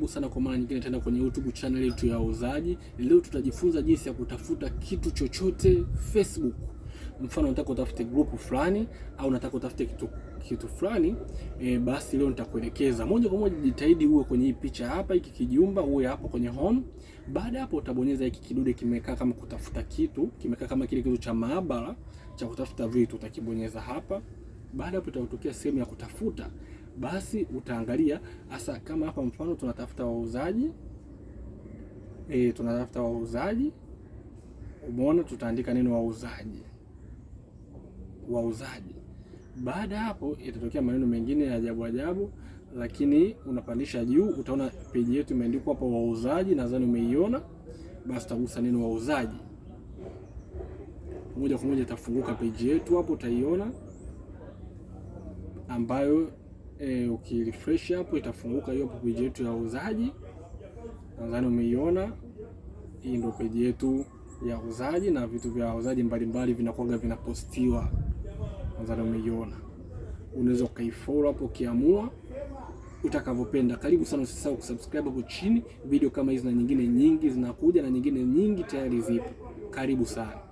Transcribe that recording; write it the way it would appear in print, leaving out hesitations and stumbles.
karibu sana kwa mara nyingine tena kwenye YouTube channel yetu ya Wauzaji. Leo tutajifunza jinsi ya kutafuta kitu chochote Facebook. Mfano unataka utafute group fulani au unataka utafute kitu fulani, basi leo nitakuelekeza moja kwa moja. Jitahidi uwe kwenye hii picha hapa, hiki kijiumba, uwe hapo kwenye home. Baada hapo utabonyeza hiki kidude kimekaa kama kutafuta kitu, kimekaa kama kile kitu cha maabara cha kutafuta vitu, utakibonyeza hapa. Baada hapo utatokea sehemu ya kutafuta. Basi utaangalia hasa kama hapa mfano tunatafuta wauzaji. Tunatafuta wauzaji. Umeona, tutaandika neno wauzaji. Wauzaji. Baada hapo itatokea maneno mengine ya ajabu ajabu, lakini unapandisha juu utaona page yetu imeandikwa hapo wauzaji, nadhani umeiona. Basi utagusa neno wauzaji. Moja kwa moja itafunguka page yetu hapo, utaiona ambayo ukirefresh hapo itafunguka hiyo page yetu ya wauzaji. Nadhani umeiona. Hii ndio page yetu ya wauzaji na vitu vya wauzaji mbalimbali vinakuwa vinapostiwa. Nadhani umeiona. Unaweza ukaifollow hapo ukiamua utakavyopenda. Karibu sana, usisahau kusubscribe hapo chini. Video kama hizi na nyingine nyingi zinakuja na nyingine nyingi tayari zipo. Karibu sana.